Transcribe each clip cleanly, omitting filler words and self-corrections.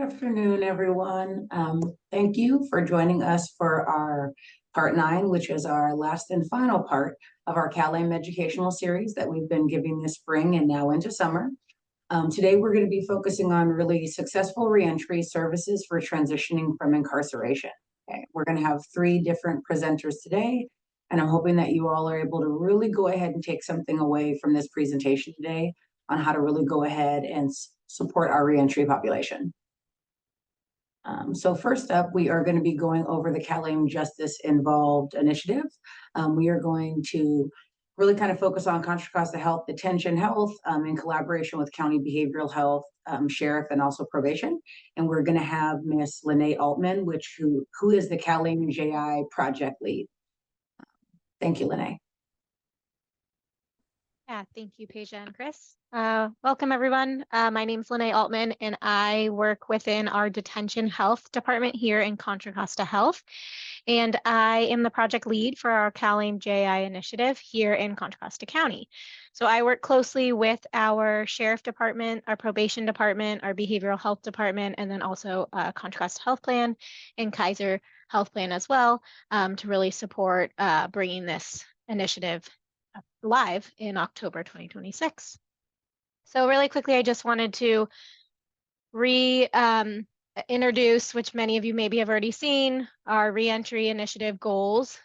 afternoon, everyone. Thank you for joining us for our Part 9, which is our last and final part of our CalAIM educational series that we've been giving this spring and now into summer. Today, we're going to be focusing on really successful reentry services for transitioning from incarceration. Okay. We're going to have 3 different presenters today, and I'm hoping that you all are able to really go ahead and take something away from this presentation today on how to really go ahead and support our reentry population. So first up, we are going to be going over the CalAIM Justice Involved initiative. We are going to really kind of focus on Contra Costa Health, Detention Health, in collaboration with County Behavioral Health, Sheriff, and also Probation. And we're going to have Miss Lene Altman, who is the CalAIM JI project lead. Thank you, Lene. Yeah, thank you, Peja and Chris. Welcome, everyone. My name is Lene Altman, and I work within our Detention Health department here in Contra Costa Health. And I am the project lead for our CalAIM JI initiative here in Contra Costa County. So I work closely with our Sheriff Department, our Probation Department, our Behavioral Health Department, and then also Contra Costa Health Plan and Kaiser Health Plan as well, to really support bringing this initiative live in October 2026. So really quickly, I just wanted to introduce, which many of you maybe have already seen, our reentry initiative goals.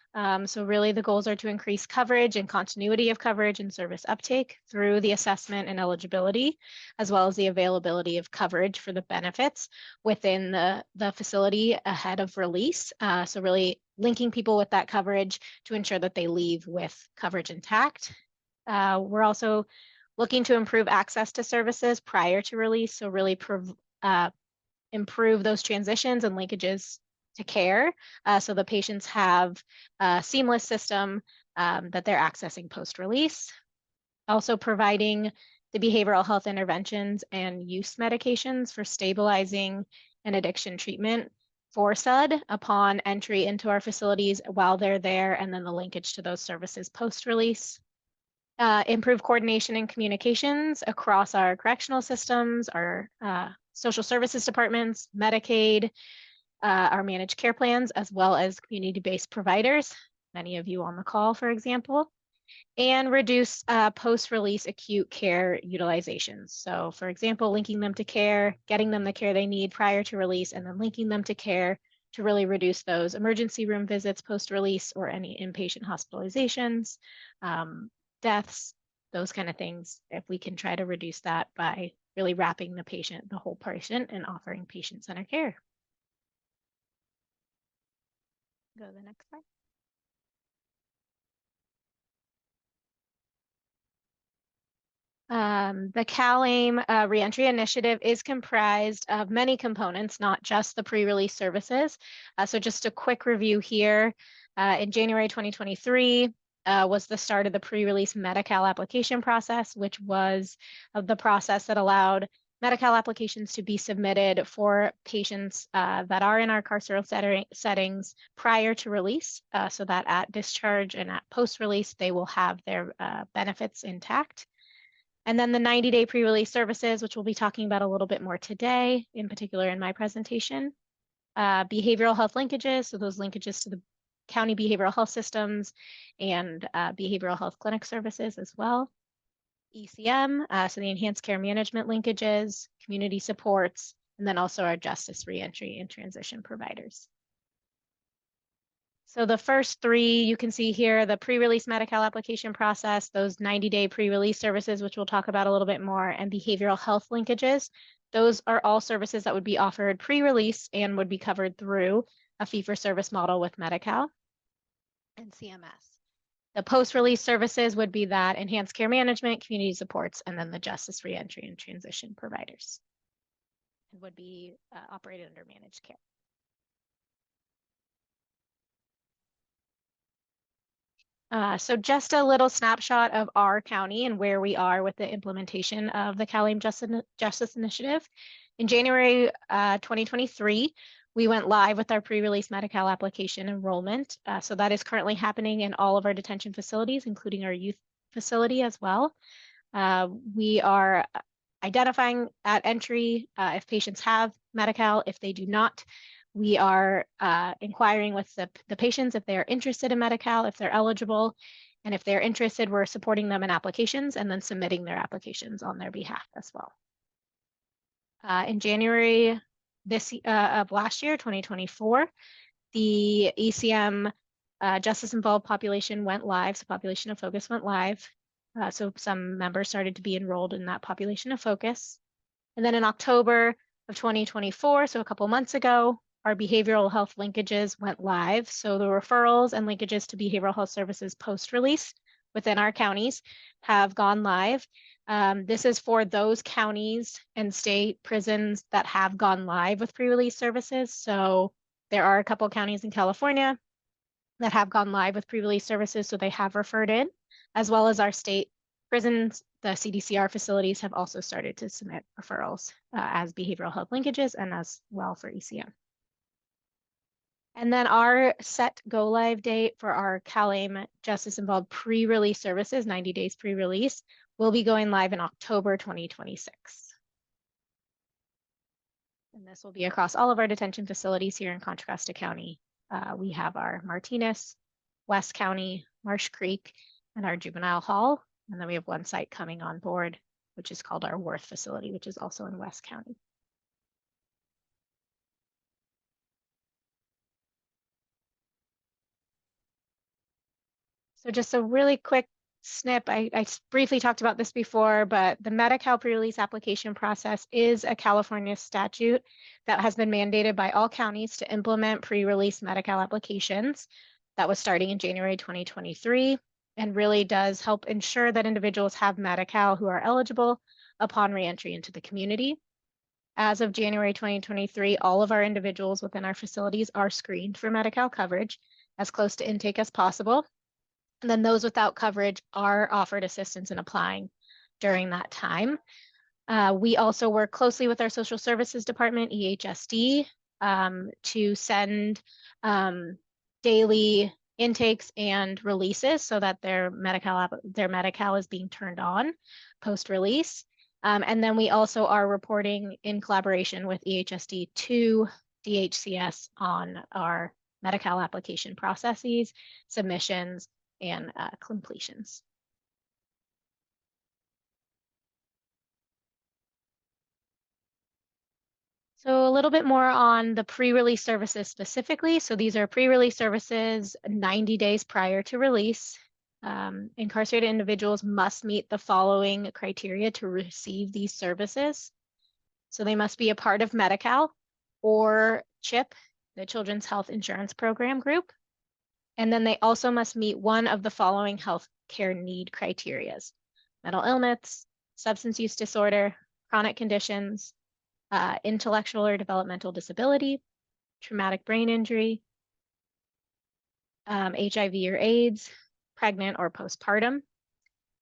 So really the goals are to increase coverage and continuity of coverage and service uptake through the assessment and eligibility, as well as the availability of coverage for the benefits within the facility ahead of release. So really linking people with that coverage to ensure that they leave with coverage intact. We're also looking to improve access to services prior to release, so really improve those transitions and linkages to care, so the patients have a seamless system that they're accessing post-release. Also providing the behavioral health interventions and use medications for stabilizing and addiction treatment for SUD upon entry into our facilities while they're there, and then the linkage to those services post-release. Improve coordination and communications across our correctional systems, our social services departments, Medicaid, our managed care plans, as well as community-based providers, many of you on the call, for example, and reduce post-release acute care utilizations. So, for example, linking them to care, getting them the care they need prior to release, and then linking them to care to really reduce those emergency room visits post-release or any inpatient hospitalizations, deaths, those kind of things, if we can try to reduce that by really wrapping the whole patient, and offering patient-centered care. Go to the next slide. The CalAIM Reentry Initiative is comprised of many components, not just the pre-release services. So just a quick review here. In January 2023, was the start of the pre-release Medi-Cal application process, which was the process that allowed Medi-Cal applications to be submitted for patients that are in our carceral settings prior to release, so that at discharge and at post-release, they will have their benefits intact. And then the 90-day pre-release services, which we'll be talking about a little bit more today, in particular in my presentation. Behavioral health linkages, so those linkages to the county behavioral health systems and behavioral health clinic services as well. ECM, so the enhanced care management linkages, community supports, and then also our justice reentry and transition providers. So the first 3 you can see here, the pre-release Medi-Cal application process, those 90-day pre-release services, which we'll talk about a little bit more, and behavioral health linkages. Those are all services that would be offered pre-release and would be covered through a fee-for-service model with Medi-Cal and CMS. The post-release services would be that enhanced care management, community supports, and then the justice reentry and transition providers. It would be operated under managed care. So just a little snapshot of our county and where we are with the implementation of the CalAIM Justice Initiative. In January 2023, we went live with our pre-release Medi-Cal application enrollment. So that is currently happening in all of our detention facilities, including our youth facility as well. We are identifying at entry if patients have Medi-Cal. If they do not, we are inquiring with the patients if they're interested in Medi-Cal, if they're eligible, and if they're interested, we're supporting them in applications and then submitting their applications on their behalf as well. In January of last year, 2024, the ECM Justice Involved population went live, so population of focus went live. So some members started to be enrolled in that population of focus. And then in October of 2024, so a couple months ago, our behavioral health linkages went live. So the referrals and linkages to behavioral health services post-release within our counties have gone live. This is for those counties and state prisons that have gone live with pre-release services. So there are a couple counties in California that have gone live with pre-release services, so they have referred in, as well as our state prisons. The CDCR facilities have also started to submit referrals as behavioral health linkages and as well for ECM. And then our set go live date for our CalAIM Justice Involved pre-release services, 90 days pre-release, will be going live in October 2026. And this will be across all of our detention facilities here in Contra Costa County. We have our Martinez, West County, Marsh Creek, and our juvenile hall. And then we have one site coming on board, which is called our Worth facility, which is also in West County. So just a really quick snip, I briefly talked about this before, but the Medi-Cal pre-release application process is a California statute that has been mandated by all counties to implement pre-release Medi-Cal applications. That was starting in January 2023 and really does help ensure that individuals have Medi-Cal who are eligible upon reentry into the community. As of January 2023, all of our individuals within our facilities are screened for Medi-Cal coverage as close to intake as possible. And then those without coverage are offered assistance in applying during that time. We also work closely with our social services department, EHSD, to send daily intakes and releases so that their Medi-Cal is being turned on post-release. And then we also are reporting in collaboration with EHSD to DHCS on our Medi-Cal application processes, submissions, and completions. So a little bit more on the pre-release services specifically. So these are pre-release services 90 days prior to release. Incarcerated individuals must meet the following criteria to receive these services. So they must be a part of Medi-Cal or CHIP, the Children's Health Insurance Program group. And then they also must meet one of the following healthcare need criteria: mental illness, substance use disorder, chronic conditions, intellectual or developmental disability, traumatic brain injury, HIV or AIDS, pregnant or postpartum.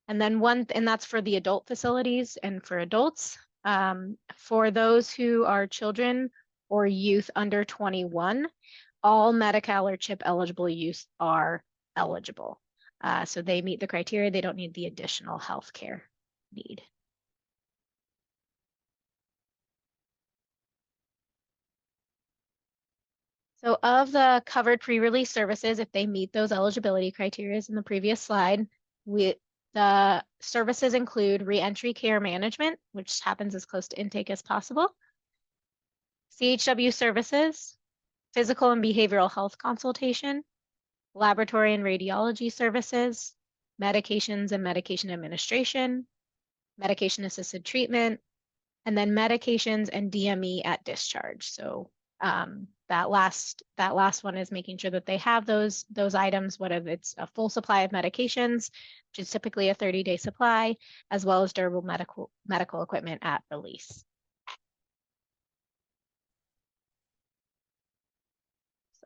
And then and that's for the adult facilities and for adults. For those who are children or youth under 21, all Medi-Cal or CHIP eligible youth are eligible. So they meet the criteria, they don't need the additional healthcare need. So of the covered pre-release services, if they meet those eligibility criteria in the previous slide, the services include reentry care management, which happens as close to intake as possible, CHW services, physical and behavioral health consultation, laboratory and radiology services, medications and medication administration, medication-assisted treatment, and then medications and DME at discharge. So that last one is making sure that they have those items, whether it's a full supply of medications, which is typically a 30-day supply, as well as durable medical equipment at release.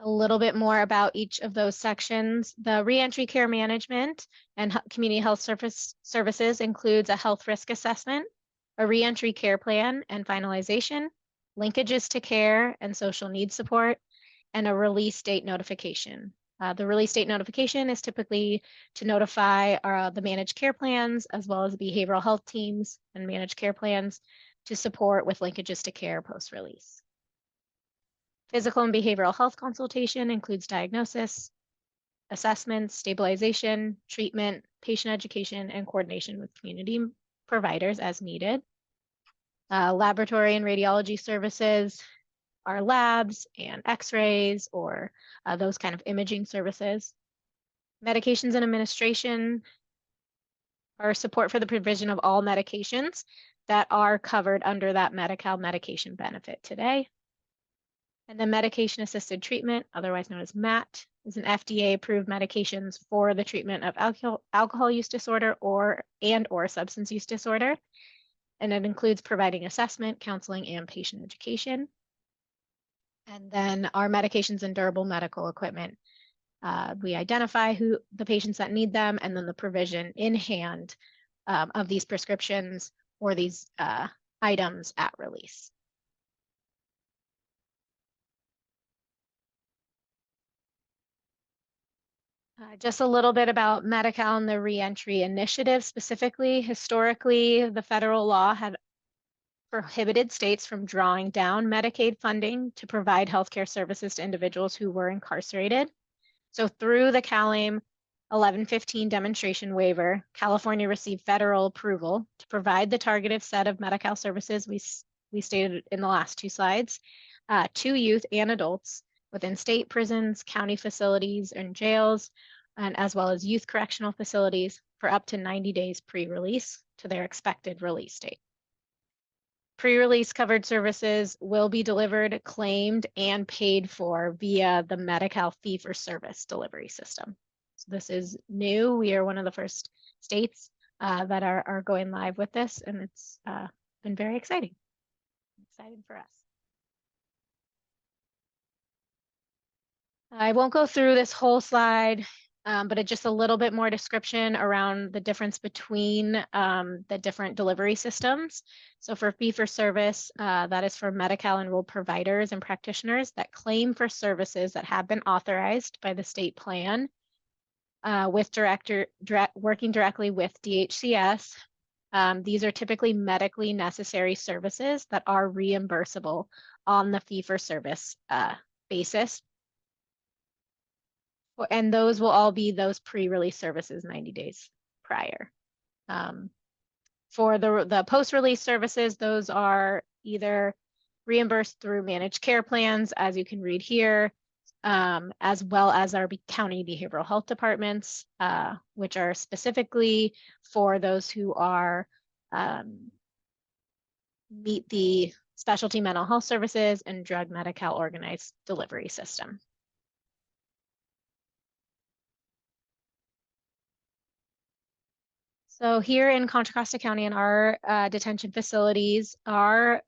A little bit more about each of those sections. The reentry care management and community health services includes a health risk assessment, a reentry care plan and finalization, linkages to care and social needs support, and a release date notification. The release date notification is typically to notify the managed care plans as well as behavioral health teams and managed care plans to support with linkages to care post-release. Physical and behavioral health consultation includes diagnosis, assessments, stabilization, treatment, patient education, and coordination with community providers as needed. Laboratory and radiology services are labs and x-rays or those kind of imaging services. Medications and administration are support for the provision of all medications that are covered under that Medi-Cal medication benefit today. And then medication-assisted treatment, otherwise known as MAT, is an FDA-approved medications for the treatment of alcohol use disorder or substance use disorder. And it includes providing assessment, counseling, and patient education. And then our medications and durable medical equipment. We identify the patients that need them, and then the provision in hand of these prescriptions or these items at release. Just a little bit about Medi-Cal and the Reentry Initiative. Specifically, historically, the federal law had prohibited states from drawing down Medicaid funding to provide healthcare services to individuals who were incarcerated. So through the CalAIM 1115 demonstration waiver, California received federal approval to provide the targeted set of Medi-Cal services we stated in the last two slides to youth and adults within state prisons, county facilities, and jails, and as well as youth correctional facilities for up to 90 days pre-release to their expected release date. Pre-release covered services will be delivered, claimed, and paid for via the Medi-Cal fee-for-service delivery system. So this is new. We are one of the first states that are going live with this, and it's been very exciting. Exciting for us. I won't go through this whole slide, but just a little bit more description around the difference between the different delivery systems. So for fee-for-service, that is for Medi-Cal enrolled providers and practitioners that claim for services that have been authorized by the state plan with working directly with DHCS. These are typically medically necessary services that are reimbursable on the fee-for-service basis. And those will all be those pre-release services 90 days prior. For the post-release services, those are either reimbursed through managed care plans, as you can read here, as well as our county behavioral health departments, which are specifically for those who are meet the specialty mental health services and drug Medi-Cal organized delivery system. So here in Contra Costa County in our detention facilities, our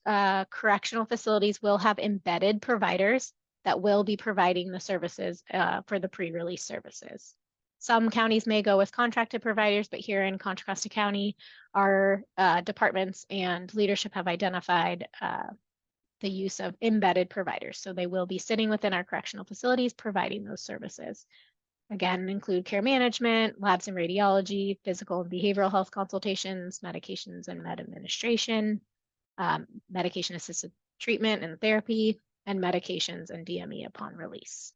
correctional facilities will have embedded providers that will be providing the services for the pre-release services. Some counties may go with contracted providers, but here in Contra Costa County, our departments and leadership have identified the use of embedded providers. So they will be sitting within our correctional facilities providing those services. Again, include care management, labs and radiology, physical and behavioral health consultations, medications and med administration, medication-assisted treatment and therapy, and medications and DME upon release.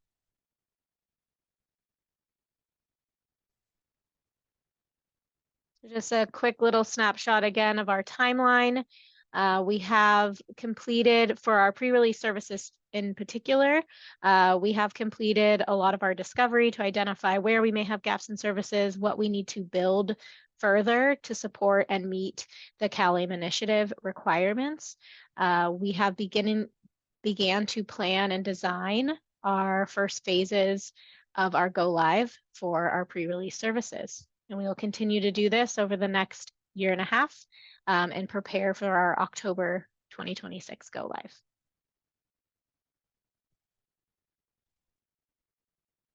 So just a quick little snapshot again of our timeline. We have completed for our pre-release services in particular, we have completed a lot of our discovery to identify where we may have gaps in services, what we need to build further to support and meet the CalAIM initiative requirements. We have began to plan and design our first phases of our go live for our pre-release services. And we will continue to do this over the next year and a half and prepare for our October 2026 go live.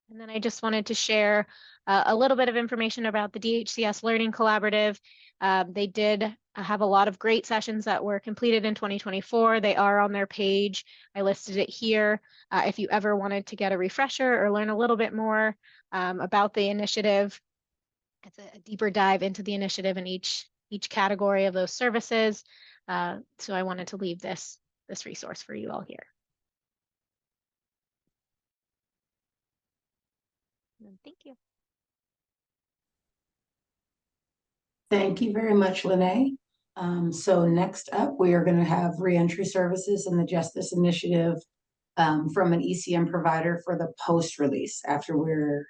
And then I just wanted to share a little bit of information about the DHCS Learning Collaborative. They did have a lot of great sessions that were completed in 2024. They are on their page. I listed it here. If you ever wanted to get a refresher or learn a little bit more about the initiative, it's a deeper dive into the initiative in each category of those services. So I wanted to leave this resource for you all here. And thank you. Thank you very much, Lene. So next up, we are going to have reentry services and the Justice Initiative from an ECM provider for the post-release after we're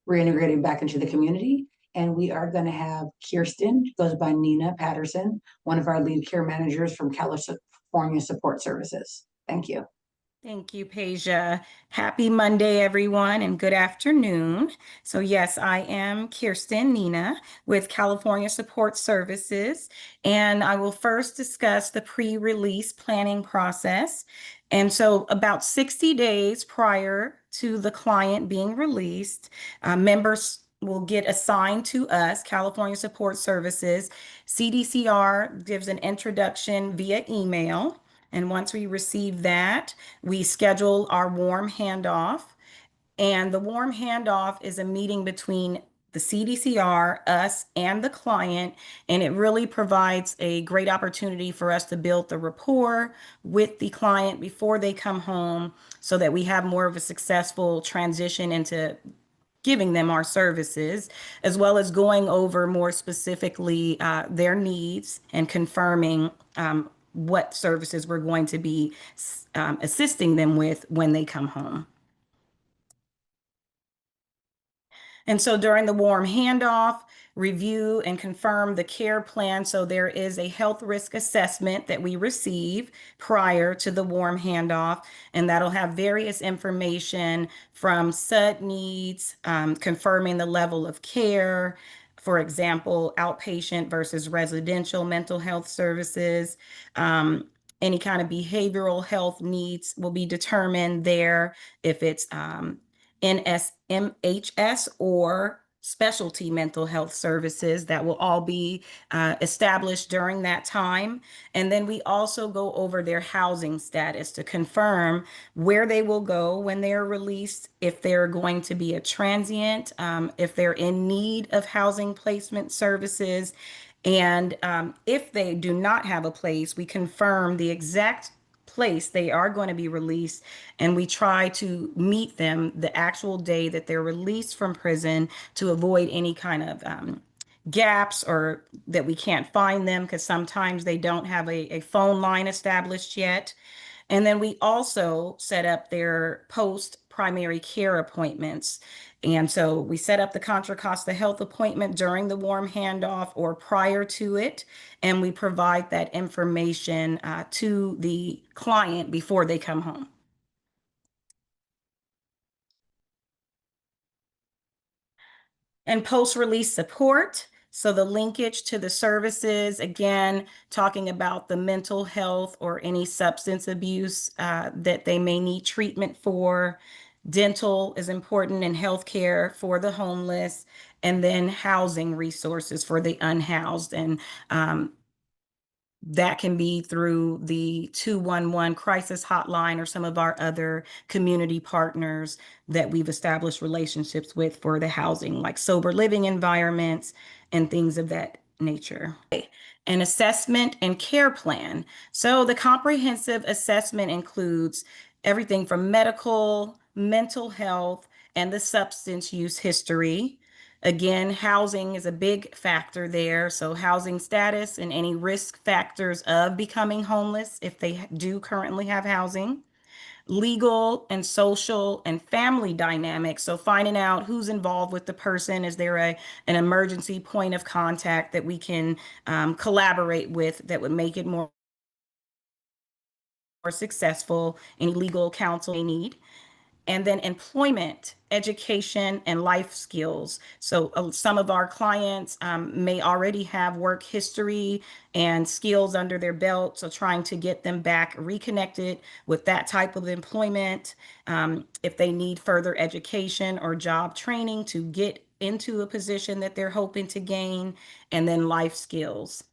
reintegrating back into the community. And we are going to have Kirsten, goes by Nina Patterson, one of our lead care managers from California Support Services. Thank you. Thank you, Peja. Happy Monday, everyone, and good afternoon. So yes, I am Kirsten Nina with California Support Services, and I will first discuss the pre-release planning process. And so about 60 days prior to the client being released, members will get assigned to us, California Support Services. CDCR gives an introduction via email. And once we receive that, we schedule our warm handoff. And the warm handoff is a meeting between the CDCR, us, and the client. And it really provides a great opportunity for us to build the rapport with the client before they come home so that we have more of a successful transition into giving them our services, as well as going over more specifically their needs and confirming what services we're going to be assisting them with when they come home. And so during the warm handoff, review and confirm the care plan. So there is a health risk assessment that we receive prior to the warm handoff, and that'll have various information from SUD needs, confirming the level of care, for example, outpatient versus residential mental health services. Any kind of behavioral health needs will be determined there if it's NSMHS or specialty mental health services that will all be established during that time. And then we also go over their housing status to confirm where they will go when they're released, if they're going to be a transient, if they're in need of housing placement services. And if they do not have a place, we confirm the exact place they are going to be released, and we try to meet them the actual day that they're released from prison to avoid any kind of gaps or that we can't find them, because sometimes they don't have a phone line established yet. And then we also set up their post primary care appointments. And so we set up the Contra Costa Health appointment during the warm handoff or prior to it, and we provide that information to the client before they come home. And post-release support. So the linkage to the services, again, talking about the mental health or any substance abuse that they may need treatment for. Dental is important, and healthcare for the homeless, and then housing resources for the unhoused. And that can be through the 211 crisis hotline or some of our other community partners that we've established relationships with for the housing, like sober living environments and things of that nature. An assessment and care plan. So the comprehensive assessment includes everything from medical, mental health, and the substance use history. Again, housing is a big factor there. So housing status and any risk factors of becoming homeless if they do currently have housing. Legal and social and family dynamics. So finding out who's involved with the person. Is there an emergency point of contact that we can collaborate with that would make it more successful? Any legal counsel they need. And then employment, education, and life skills. So some of our clients may already have work history and skills under their belt. So trying to get them back reconnected with that type of employment. If they need further education or job training to get into a position that they're hoping to gain, and then life skills.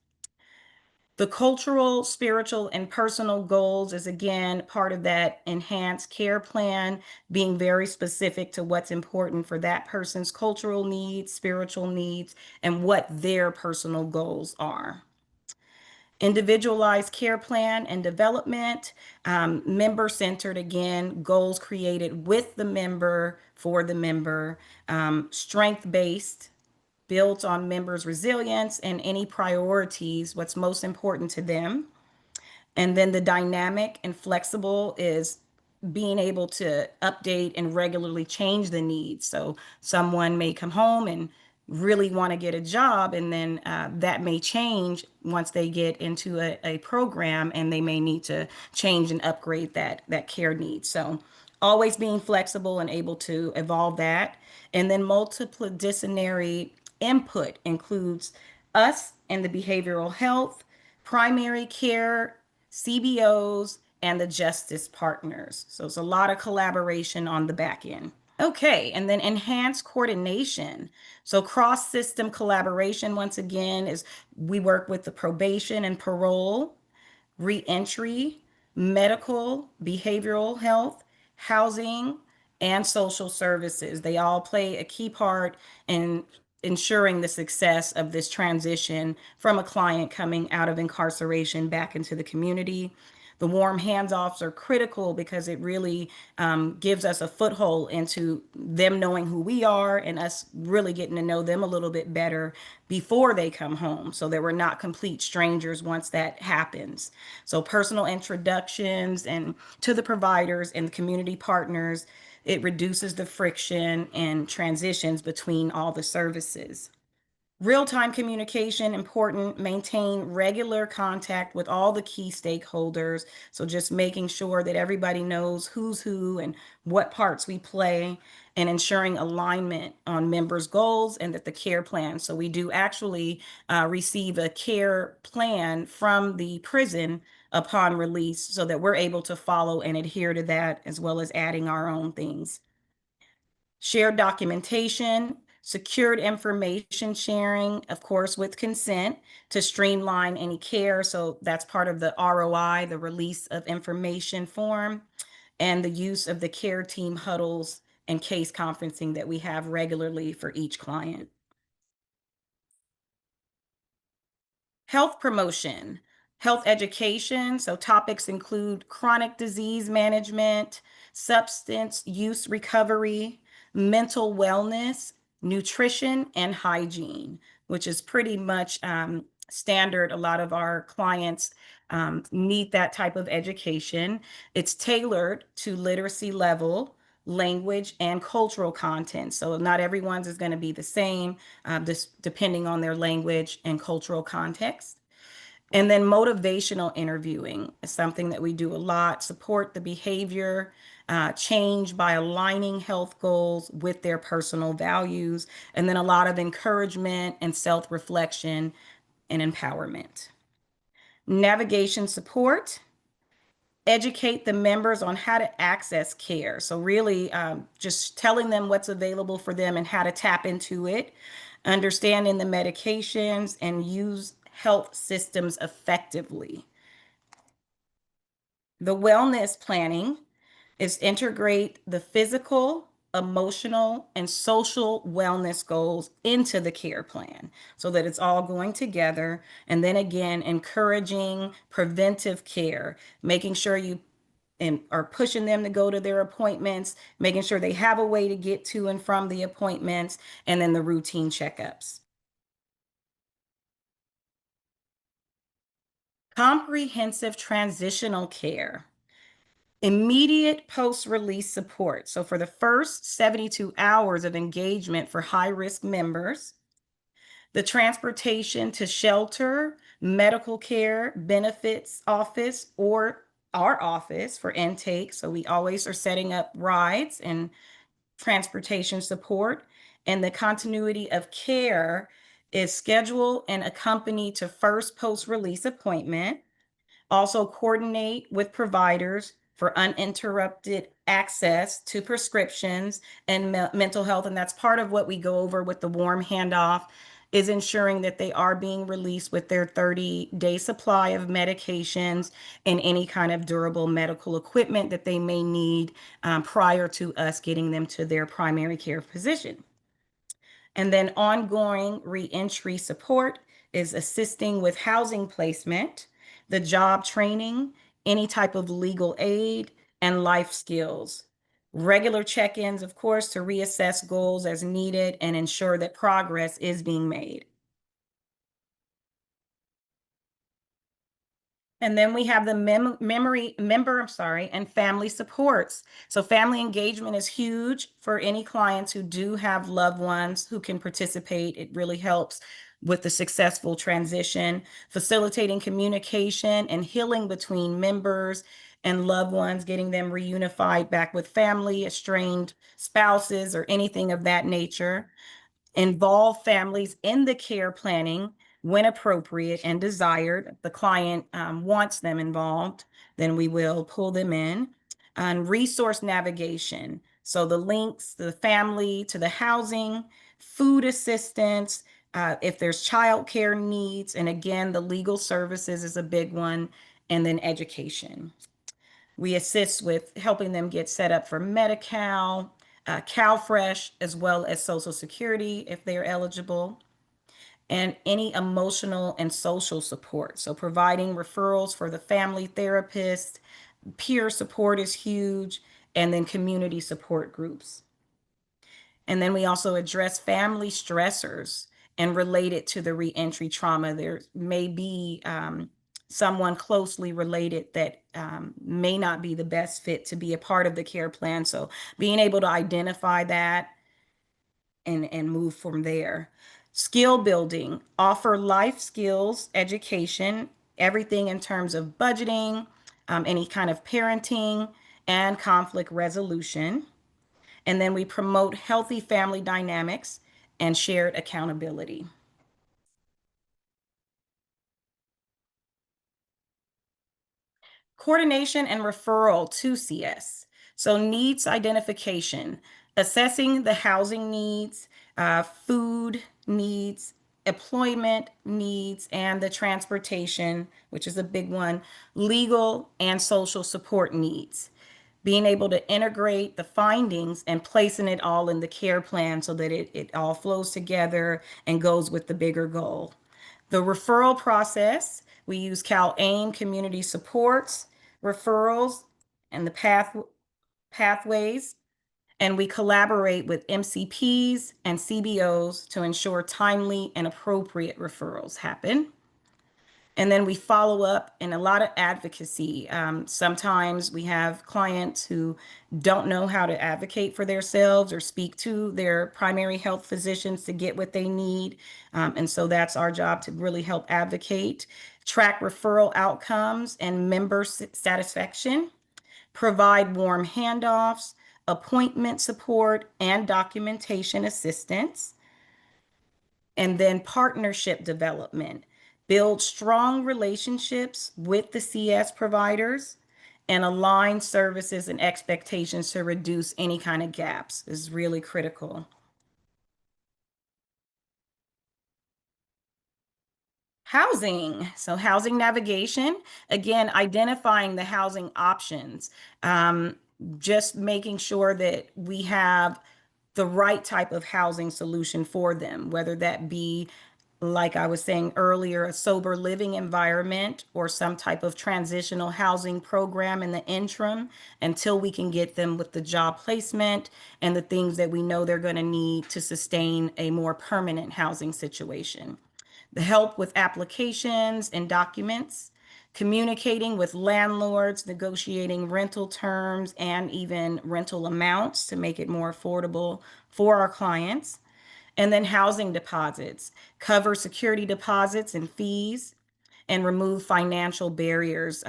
The cultural, spiritual, and personal goals is again part of that enhanced care plan, being very specific to what's important for that person's cultural needs, spiritual needs, and what their personal goals are. Individualized care plan and development, member-centered again, goals created with the member, for the member, strength-based, built on members' resilience and any priorities, what's most important to them. And then the dynamic and flexible is being able to update and regularly change the needs. So someone may come home and really want to get a job, and then that may change once they get into a program, and they may need to change and upgrade that care need. So always being flexible and able to evolve that. And then multidisciplinary input includes us and the behavioral health, primary care, CBOs, and the justice partners. So it's a lot of collaboration on the back end. Okay, and then enhanced coordination. So cross-system collaboration, once again, is we work with the probation and parole, reentry, medical, behavioral health, housing, and social services. They all play a key part in ensuring the success of this transition from a client coming out of incarceration back into the community. The warm hands-offs are critical because it really gives us a foothold into them knowing who we are and us really getting to know them a little bit better before they come home, so that we're not complete strangers once that happens. So personal introductions and to the providers and the community partners, it reduces the friction and transitions between all the services. Real-time communication, important. Maintain regular contact with all the key stakeholders. So just making sure that everybody knows who's who and what parts we play, and ensuring alignment on members' goals and that the care plan. So we do actually receive a care plan from the prison upon release so that we're able to follow and adhere to that, as well as adding our own things. Shared documentation, secured information sharing, of course, with consent to streamline any care. So that's part of the ROI, the release of information form, and the use of the care team huddles and case conferencing that we have regularly for each client. Health promotion, health education. So topics include chronic disease management, substance use recovery, mental wellness, nutrition, and hygiene, which is pretty much standard. A lot of our clients need that type of education. It's tailored to literacy level, language, and cultural content. So not everyone's is going to be the same, just depending on their language and cultural context. And then motivational interviewing is something that we do a lot, support the behavior change by aligning health goals with their personal values, and then a lot of encouragement and self-reflection and empowerment. Navigation support, educate the members on how to access care. So really just telling them what's available for them and how to tap into it, understanding the medications, and use health systems effectively. The wellness planning is integrate the physical, emotional, and social wellness goals into the care plan so that it's all going together. And then again, encouraging preventive care, making sure you are pushing them to go to their appointments, making sure they have a way to get to and from the appointments, and then the routine checkups. Comprehensive transitional care. Immediate post-release support. So for the first 72 hours of engagement for high-risk members, the transportation to shelter, medical care, benefits office, or our office for intake. So we always are setting up rides and transportation support. And the continuity of care is schedule and accompany to first post-release appointment. Also coordinate with providers for uninterrupted access to prescriptions and mental health. And that's part of what we go over with the warm handoff is ensuring that they are being released with their 30-day supply of medications and any kind of durable medical equipment that they may need prior to us getting them to their primary care physician. And then ongoing reentry support is assisting with housing placement, the job training, any type of legal aid, and life skills. Regular check-ins, of course, to reassess goals as needed and ensure that progress is being made. And then we have the member and family supports. So family engagement is huge for any clients who do have loved ones who can participate. It really helps with the successful transition, facilitating communication and healing between members and loved ones, getting them reunified back with family, estranged spouses, or anything of that nature. Involve families in the care planning when appropriate and desired. The client wants them involved, then we will pull them in. And resource navigation. So the links to the family, to the housing, food assistance, if there's childcare needs, and again, the legal services is a big one, and then education. We assist with helping them get set up for Medi-Cal, CalFresh, as well as Social Security if they're eligible, and any emotional and social support. So providing referrals for the family therapist, peer support is huge, and then community support groups. And then we also address family stressors and relate it to the reentry trauma. There may be someone closely related that may not be the best fit to be a part of the care plan. So being able to identify that and move from there. Skill building, offer life skills, education, everything in terms of budgeting, any kind of parenting, and conflict resolution. And then we promote healthy family dynamics and shared accountability. Coordination and referral to CS. So needs identification, assessing the housing needs, food needs, employment needs, and the transportation, which is a big one, legal and social support needs. Being able to integrate the findings and placing it all in the care plan so that it all flows together and goes with the bigger goal. The referral process, we use CalAIM community supports, referrals, and the pathways, and we collaborate with MCPs and CBOs to ensure timely and appropriate referrals happen. And then we follow up in a lot of advocacy. Sometimes we have clients who don't know how to advocate for themselves or speak to their primary health physicians to get what they need. And so that's our job to really help advocate, track referral outcomes and member satisfaction, provide warm handoffs, appointment support, and documentation assistance. And then partnership development, build strong relationships with the CS providers and align services and expectations to reduce any kind of gaps is really critical. Housing. So housing navigation, again, identifying the housing options, just making sure that we have the right type of housing solution for them, whether that be, like I was saying earlier, a sober living environment or some type of transitional housing program in the interim until we can get them with the job placement and the things that we know they're going to need to sustain a more permanent housing situation. The help with applications and documents, communicating with landlords, negotiating rental terms and even rental amounts to make it more affordable for our clients. And then housing deposits, cover security deposits and fees, and remove financial barriers,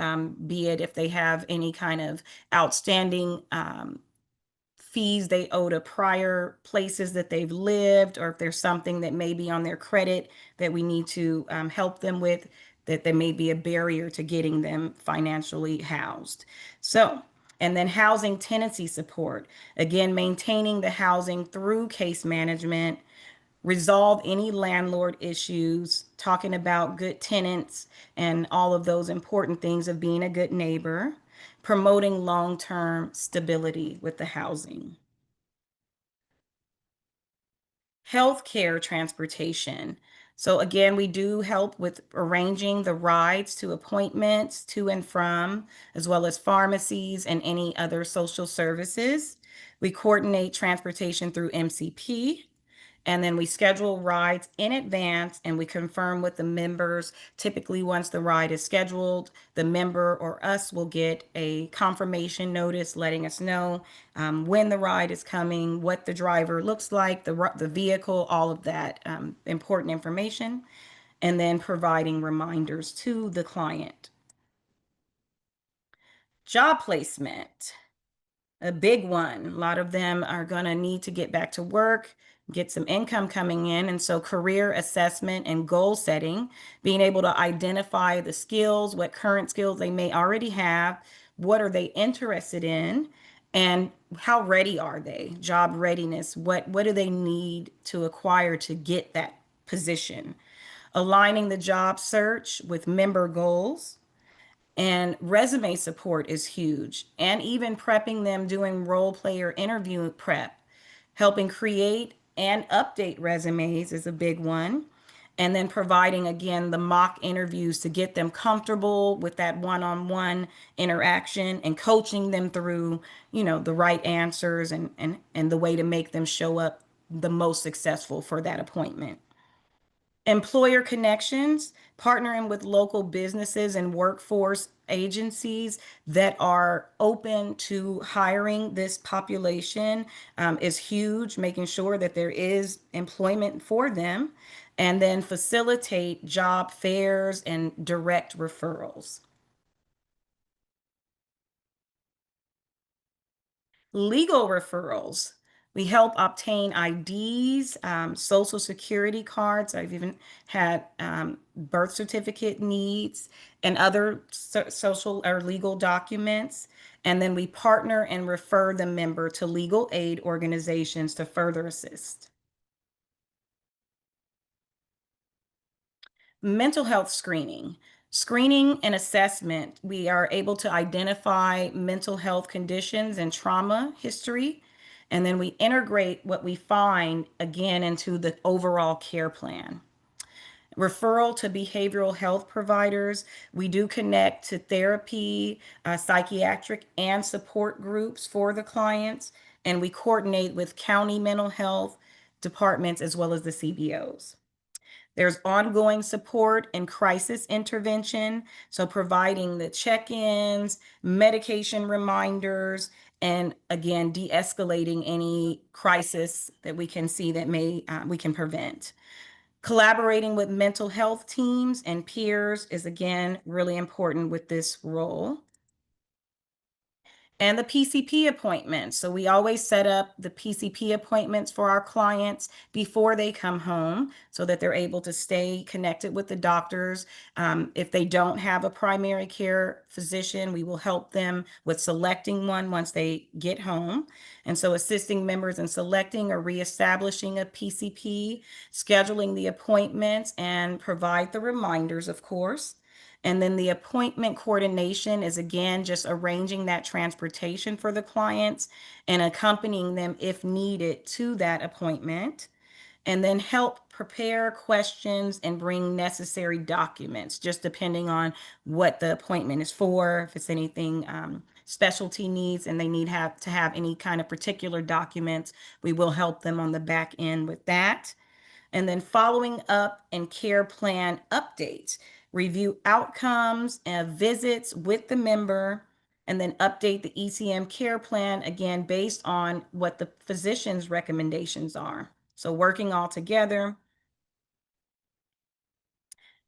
be it if they have any kind of outstanding fees they owe to prior places that they've lived, or if there's something that may be on their credit that we need to help them with, that there may be a barrier to getting them financially housed. So, and then housing tenancy support, again, maintaining the housing through case management, resolve any landlord issues, talking about good tenants and all of those important things of being a good neighbor, promoting long-term stability with the housing. Healthcare transportation. So again, we do help with arranging the rides to appointments to and from, as well as pharmacies and any other social services. We coordinate transportation through MCP. And then we schedule rides in advance and we confirm with the members. Typically, once the ride is scheduled, the member or us will get a confirmation notice letting us know when the ride is coming, what the driver looks like, the vehicle, all of that important information, and then providing reminders to the client. Job placement. A big one. A lot of them are going to need to get back to work, get some income coming in. And so career assessment and goal setting, being able to identify the skills, what current skills they may already have, what are they interested in, and how ready are they? Job readiness. What do they need to acquire to get that position? Aligning the job search with member goals. And resume support is huge. And even prepping them, doing role player interview prep, helping create and update resumes is a big one. And then providing, again, the mock interviews to get them comfortable with that one-on-one interaction and coaching them through, the right answers and the way to make them show up the most successful for that appointment. Employer connections, partnering with local businesses and workforce agencies that are open to hiring this population is huge, making sure that there is employment for them, and then facilitate job fairs and direct referrals. Legal referrals. We help obtain IDs, social security cards. I've even had birth certificate needs and other social or legal documents. And then we partner and refer the member to legal aid organizations to further assist. Mental health screening. Screening and assessment, we are able to identify mental health conditions and trauma history, and then we integrate what we find again into the overall care plan. Referral to behavioral health providers. We do connect to therapy, psychiatric, and support groups for the clients, and we coordinate with county mental health departments as well as the CBOs. There's ongoing support and crisis intervention. So providing the check-ins, medication reminders, and again, de-escalating any crisis that we can see that we can prevent. Collaborating with mental health teams and peers is again really important with this role. And the PCP appointments. So we always set up the PCP appointments for our clients before they come home so that they're able to stay connected with the doctors. If they don't have a primary care physician, we will help them with selecting one once they get home. And so assisting members in selecting or reestablishing a PCP, scheduling the appointments, and provide the reminders, of course. And then the appointment coordination is again just arranging that transportation for the clients and accompanying them if needed to that appointment. And then help prepare questions and bring necessary documents, just depending on what the appointment is for. If it's anything specialty needs and they need to have any kind of particular documents, we will help them on the back end with that. And then following up and care plan updates, review outcomes and visits with the member, and then update the ECM care plan, again, based on what the physician's recommendations are. So working all together.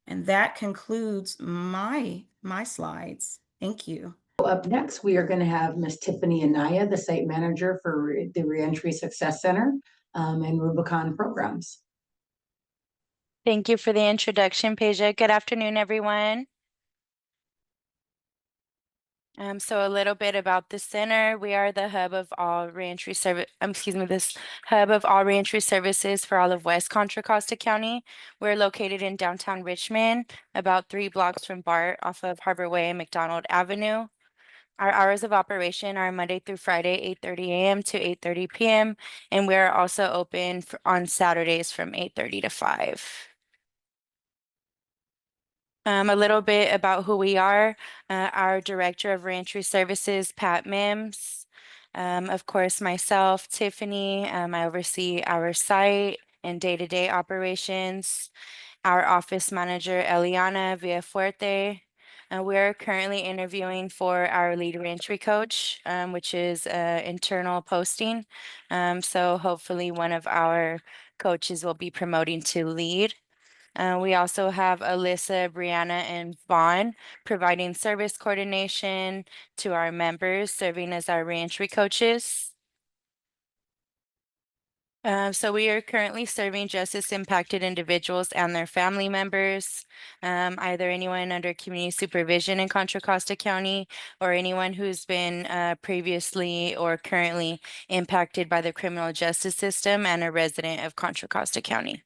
And that concludes my slides. Thank you. Up next, we are going to have Ms. Tiffany Anaya, the site manager for the Reentry Success Center and Rubicon programs. Thank you for the introduction, Peja. Good afternoon, everyone. So a little bit about the center. We are the hub of all reentry service, this hub of all reentry services for all of West Contra Costa County. We're located in downtown Richmond, about 3 blocks from BART off of Harbor Way and McDonald Avenue. Our hours of operation are Monday through Friday, 8:30 a.m. to 8:30 p.m. And we're also open on Saturdays from 8:30 to 5. A little bit about who we are. Our Director of Reentry Services, Pat Mims. Of course, myself, Tiffany. I oversee our site and day-to-day operations. Our office manager, Eliana Villafuerte. We are currently interviewing for our lead reentry coach, which is internal posting. So hopefully one of our coaches will be promoting to lead. We also have Alyssa, Brianna, and Vaughn providing service coordination to our members, serving as our reentry coaches. So we are currently serving justice impacted individuals and their family members, either anyone under community supervision in Contra Costa County or anyone who's been previously or currently impacted by the criminal justice system and a resident of Contra Costa County.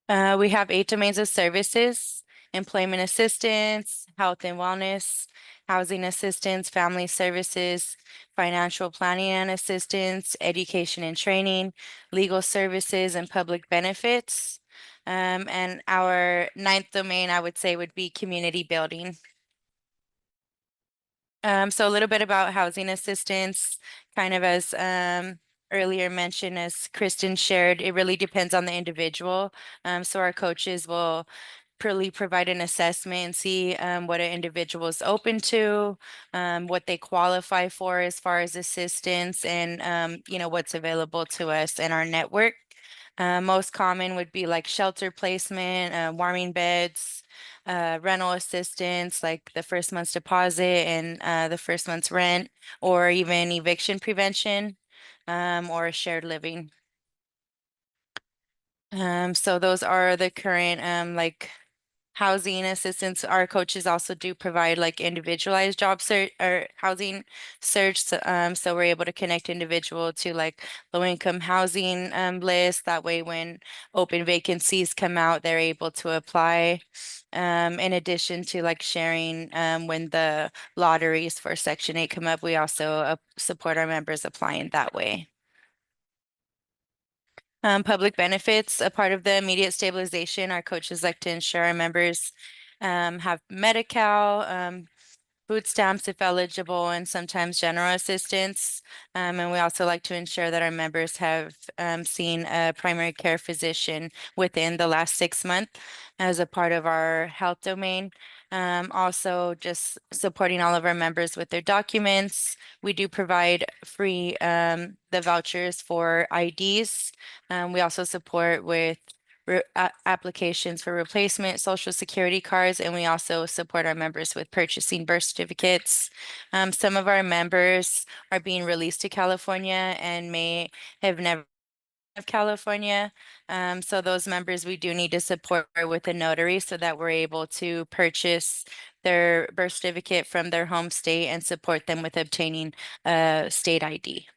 We have 8 domains of services: employment assistance, health and wellness, housing assistance, family services, financial planning and assistance, education and training, legal services, and public benefits. And our 9th domain, I would say, would be community building. So a little bit about housing assistance, kind of as earlier mentioned, as Kristen shared, it really depends on the individual. So our coaches will really provide an assessment and see what an individual is open to, what they qualify for as far as assistance, and what's available to us in our network. Most common would be like shelter placement, warming beds, rental assistance, like the first month's deposit and the first month's rent, or even eviction prevention, or shared living. So those are the current housing assistance. Our coaches also do provide like individualized job search or housing search. So we're able to connect individual to like low income housing list. That way, when open vacancies come out, they're able to apply. In addition to like sharing when the lotteries for Section 8 come up, we also support our members applying that way. Public benefits, a part of the immediate stabilization, our coaches like to ensure our members have Medi-Cal, food stamps if eligible, and sometimes general assistance. And we also like to ensure that our members have seen a primary care physician within the last 6 months as a part of our health domain. Also, just supporting all of our members with their documents. We do provide free the vouchers for IDs. We also support with applications for replacement social security cards, and we also support our members with purchasing birth certificates. Some of our members are being released to California and may have never of California. So those members we do need to support with a notary so that we're able to purchase their birth certificate from their home state and support them with obtaining a state ID.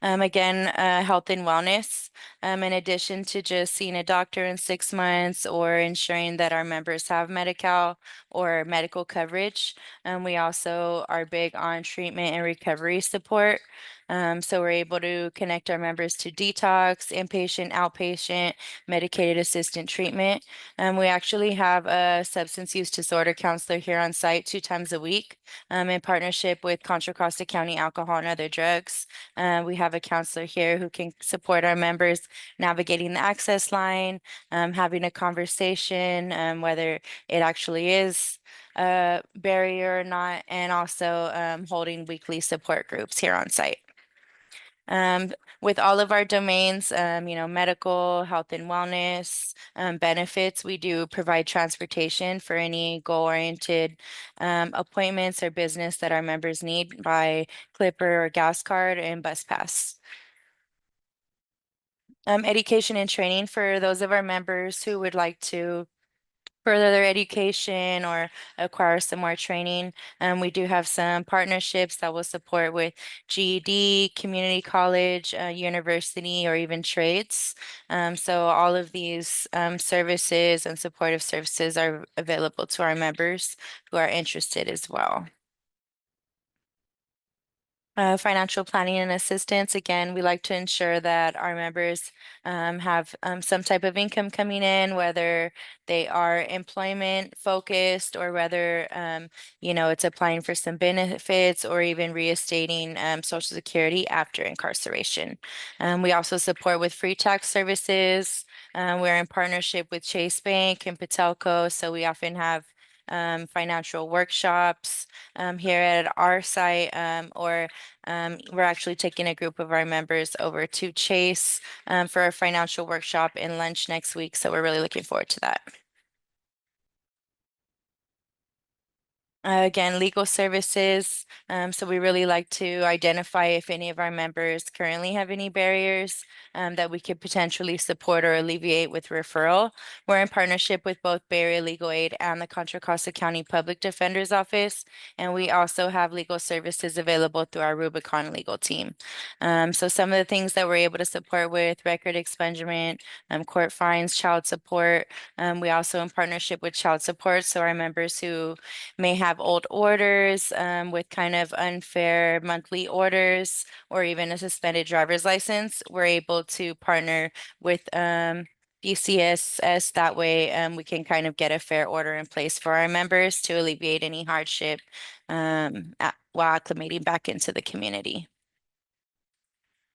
Again, health and wellness. In addition to just seeing a doctor in 6 months or ensuring that our members have Medi-Cal or medical coverage, we also are big on treatment and recovery support. So we're able to connect our members to detox, inpatient, outpatient, medicated assistant treatment. We actually have a substance use disorder counselor here on site 2 times a week, in partnership with Contra Costa County Alcohol and Other Drugs. We have a counselor here who can support our members navigating the access line, having a conversation, whether it actually is a barrier or not, and also holding weekly support groups here on site. With all of our domains, medical, health and wellness, benefits, we do provide transportation for any goal-oriented appointments or business that our members need by Clipper or gas card and bus pass. Education and training for those of our members who would like to further their education or acquire some more training. We do have some partnerships that will support with GED, community college, university, or even trades. So all of these services and supportive services are available to our members who are interested as well. Financial planning and assistance. Again, we like to ensure that our members have some type of income coming in, whether they are employment focused or whether, it's applying for some benefits or even reinstating Social Security after incarceration. We also support with free tax services. We're in partnership with Chase Bank and Patelco, so we often have financial workshops here at our site, or we're actually taking a group of our members over to Chase for a financial workshop and lunch next week. So we're really looking forward to that. Again, legal services. So we really like to identify if any of our members currently have any barriers that we could potentially support or alleviate with referral. We're in partnership with both Bay Area Legal Aid and the Contra Costa County Public Defender's Office, and we also have legal services available through our Rubicon legal team. So some of the things that we're able to support with: record expungement, court fines, child support. We also in partnership with child support, so our members who may have old orders with kind of unfair monthly orders or even a suspended driver's license, we're able to partner with BCSS. That way we can kind of get a fair order in place for our members to alleviate any hardship while acclimating back into the community.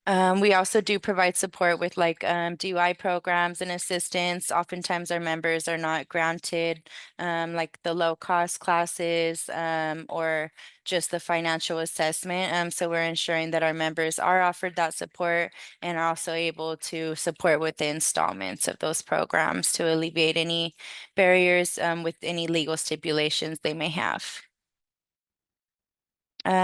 We also do provide support with DUI programs and assistance. Oftentimes our members are not granted like the low cost classes or just the financial assessment. So we're ensuring that our members are offered that support and are also able to support with the installments of those programs to alleviate any barriers with any legal stipulations they may have.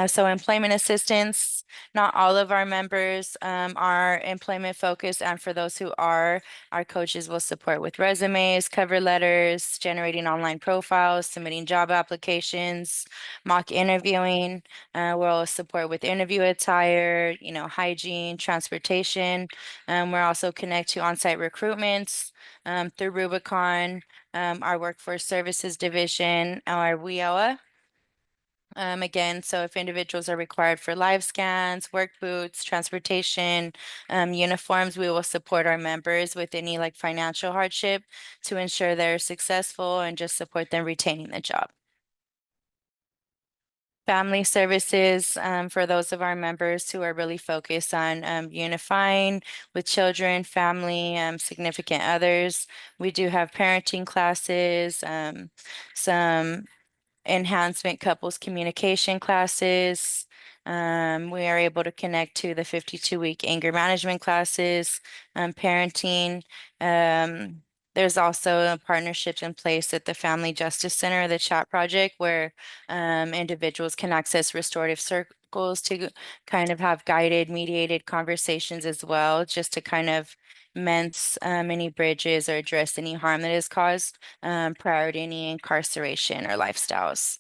So employment assistance, not all of our members are employment focused, and for those who are, our coaches will support with resumes, cover letters, generating online profiles, submitting job applications, mock interviewing. We'll support with interview attire, hygiene, transportation. We're also connect to on-site recruitments through Rubicon, our workforce services division, our WIOA. Again, so if individuals are required for live scans, work boots, transportation, uniforms, we will support our members with any financial hardship to ensure they're successful and just support them retaining the job. Family services for those of our members who are really focused on unifying with children, family, significant others. We do have parenting classes, some enhancement couples communication classes. We are able to connect to the 52-week anger management classes, parenting. There's also partnerships in place at the Family Justice Center, the Chat Project, where individuals can access restorative circles to kind of have guided, mediated conversations as well, just to kind of mend any bridges or address any harm that is caused prior to any incarceration or lifestyles.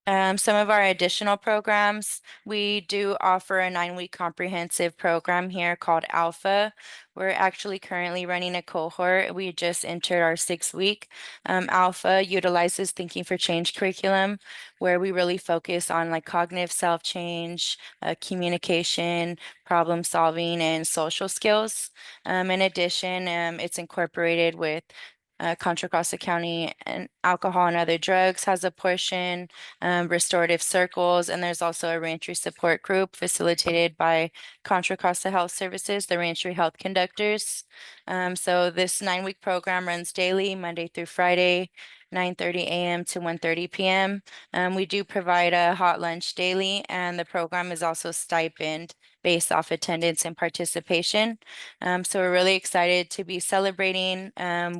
Some of our additional programs, we do offer a 9-week comprehensive program here called Alpha. We're actually currently running a cohort. We just entered our 6th week. Alpha utilizes Thinking for Change curriculum, where we really focus on cognitive self-change, communication, problem solving, and social skills. In addition, it's incorporated with Contra Costa County and alcohol and other drugs has a portion, restorative circles, and there's also a reentry support group facilitated by Contra Costa Health Services, the reentry health conductors. So this 9-week program runs daily, Monday through Friday, 9:30 a.m. to 1:30 p.m. We do provide a hot lunch daily, and the program is also stipend based off attendance and participation. So we're really excited to be celebrating.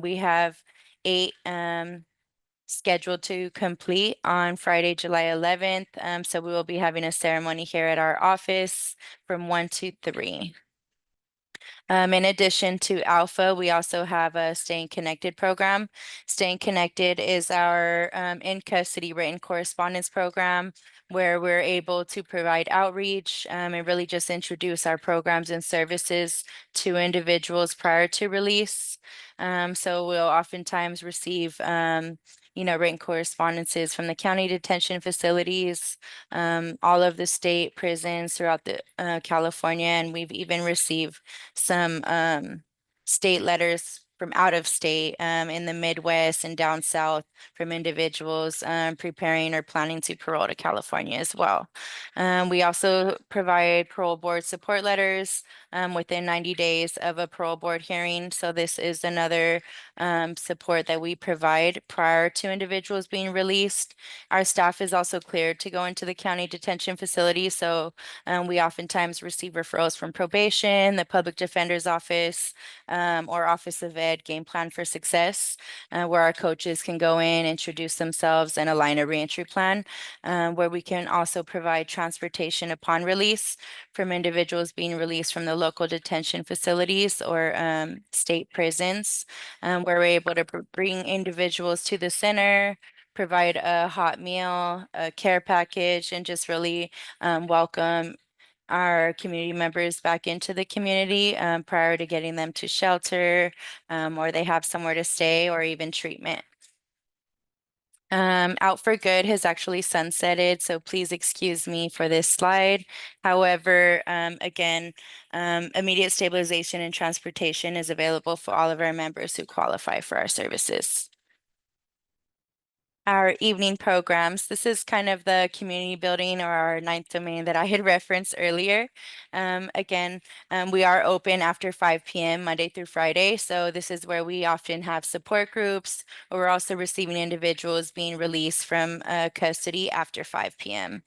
We have 8 scheduled to complete on Friday, July 11th. So we will be having a ceremony here at our office from 1 to 3. In addition to Alpha, we also have a Staying Connected program. Staying Connected is our in-custody written correspondence program where we're able to provide outreach and really just introduce our programs and services to individuals prior to release. So we'll oftentimes receive written correspondences from the county detention facilities, all of the state prisons throughout the California, and we've even received some state letters from out of state in the Midwest and down south from individuals preparing or planning to parole to California as well. We also provide parole board support letters within 90 days of a parole board hearing. So this is another support that we provide prior to individuals being released. Our staff is also cleared to go into the county detention facility. So we oftentimes receive referrals from probation, the public defender's office, or Office of Ed Game Plan for Success, where our coaches can go in, introduce themselves, and align a reentry plan, where we can also provide transportation upon release from individuals being released from the local detention facilities or state prisons, where we're able to bring individuals to the center, provide a hot meal, a care package, and just really welcome our community members back into the community prior to getting them to shelter, or they have somewhere to stay or even treatment. Out for Good has actually sunsetted, so please excuse me for this slide. However, again, immediate stabilization and transportation is available for all of our members who qualify for our services. Our evening programs. This is kind of the community building or our ninth domain that I had referenced earlier. Again, we are open after 5 p.m. Monday through Friday. So this is where we often have support groups, or we're also receiving individuals being released from custody after 5 p.m.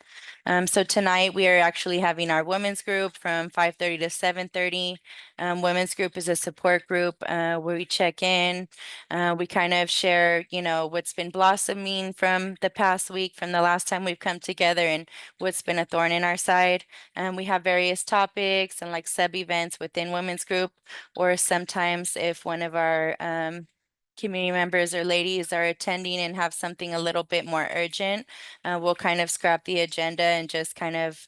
So tonight we are actually having our women's group from 5:30 to 7:30. Women's group is a support group where we check in. We kind of share, what's been blossoming from the past week, from the last time we've come together, and what's been a thorn in our side. We have various topics and like sub events within women's group, or sometimes if one of our community members or ladies are attending and have something a little bit more urgent, we'll kind of scrap the agenda and just kind of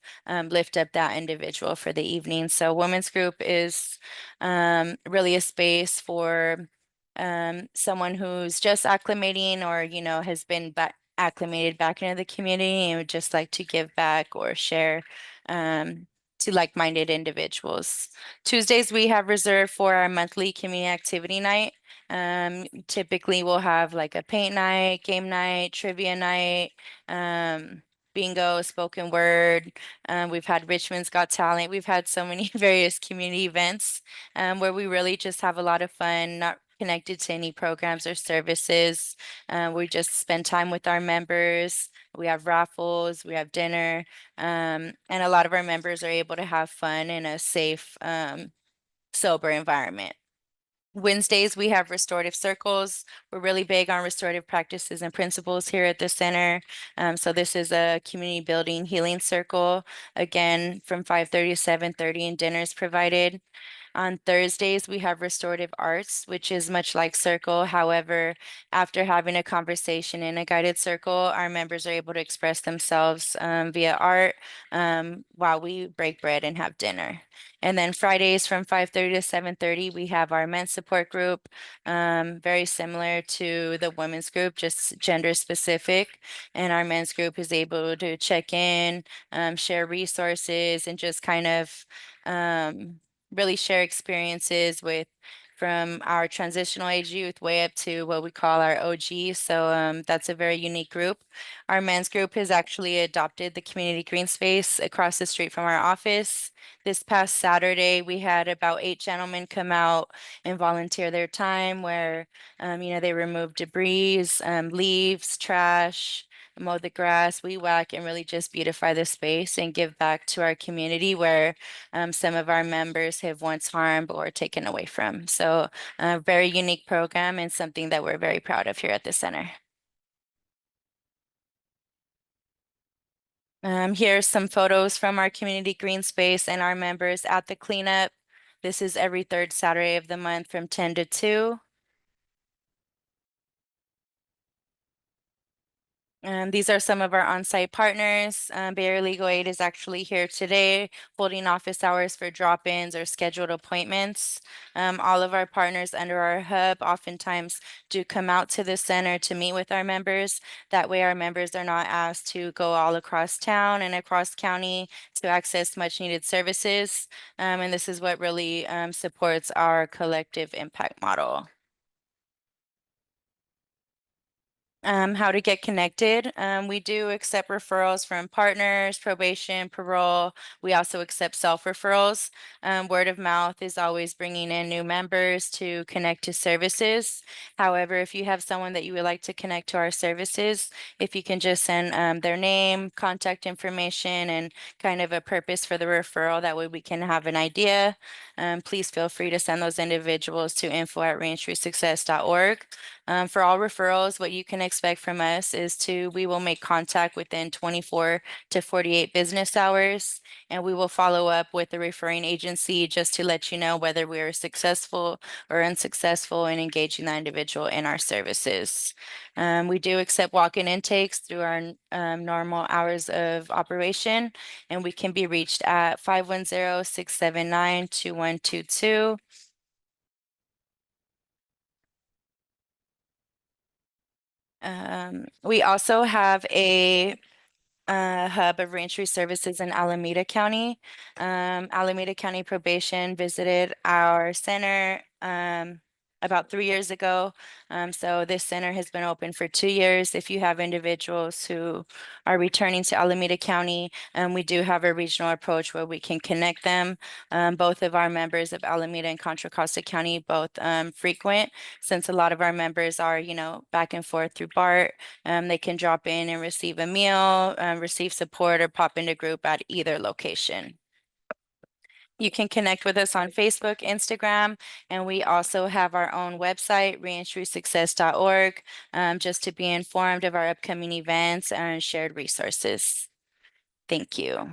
lift up that individual for the evening. So women's group is really a space for someone who's just acclimating or, has been acclimated back into the community and would just like to give back or share to like-minded individuals. Tuesdays, we have reserved for our monthly community activity night. Typically, we'll have like a paint night, game night, trivia night, bingo, spoken word. We've had Richmond's Got Talent. We've had so many various community events where we really just have a lot of fun, not connected to any programs or services. We just spend time with our members. We have raffles, we have dinner, and a lot of our members are able to have fun in a safe, sober environment. Wednesdays, we have restorative circles. We're really big on restorative practices and principles here at the center. So this is a community building healing circle, again, from 5:30 to 7:30, and dinners provided. On Thursdays, we have restorative arts, which is much like circle. However, after having a conversation in a guided circle, our members are able to express themselves via art while we break bread and have dinner. And then Fridays from 5:30 to 7:30, we have our men's support group, very similar to the women's group, just gender specific. And our men's group is able to check in, share resources, and just kind of really share experiences from our transitional age youth way up to what we call our OG. So that's a very unique group. Our men's group has actually adopted the community green space across the street from our office. This past Saturday, we had about 8 gentlemen come out and volunteer their time where, they remove debris, leaves, trash, mow the grass, weed whack, and really just beautify the space and give back to our community where some of our members have once harmed or taken away from. So a very unique program and something that we're very proud of here at the center. Here's some photos from our community green space and our members at the cleanup. This is every third Saturday of the month from 10 to 2. These are some of our on-site partners. Bay Area Legal Aid is actually here today, holding office hours for drop-ins or scheduled appointments. All of our partners under our hub oftentimes do come out to the center to meet with our members. That way our members are not asked to go all across town and across county to access much-needed services. And this is what really supports our collective impact model. How to get connected. We do accept referrals from partners, probation, parole. We also accept self-referrals. Word of mouth is always bringing in new members to connect to services. However, if you have someone that you would like to connect to our services, if you can just send their name, contact information, and kind of a purpose for the referral, that way we can have an idea. Please feel free to send those individuals to info@reentrysuccess.org. For all referrals, what you can expect from us is we will make contact within 24 to 48 business hours, and we will follow up with the referring agency just to let you know whether we are successful or unsuccessful in engaging that individual in our services. We do accept walk-in intakes through our normal hours of operation, and we can be reached at 510-679-2122. We also have a hub of reentry services in Alameda County. Alameda County Probation visited our center about 3 years ago. So this center has been open for 2 years. If you have individuals who are returning to Alameda County, we do have a regional approach where we can connect them. Both of our members of Alameda and Contra Costa County both frequent, since a lot of our members are, back and forth through BART. They can drop in and receive a meal, receive support, or pop into group at either location. You can connect with us on Facebook, Instagram, and we also have our own website, reentrysuccess.org, just to be informed of our upcoming events and shared resources. Thank you.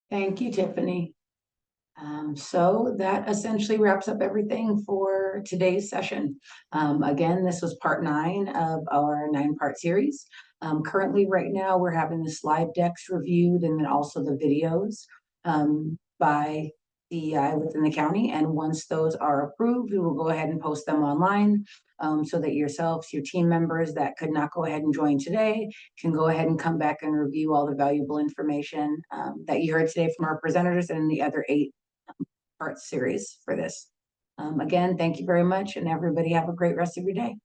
Thank you, Tiffany. So that essentially wraps up everything for today's session. Again, this was part 9 of our 9-part series. Currently, right now, we're having the slide decks reviewed and then also the videos by DEI within the county. And once those are approved, we will go ahead and post them online so that yourselves, your team members that could not go ahead and join today can go ahead and come back and review all the valuable information that you heard today from our presenters and the other 8-part series for this. Again, thank you very much, and everybody have a great rest of your day.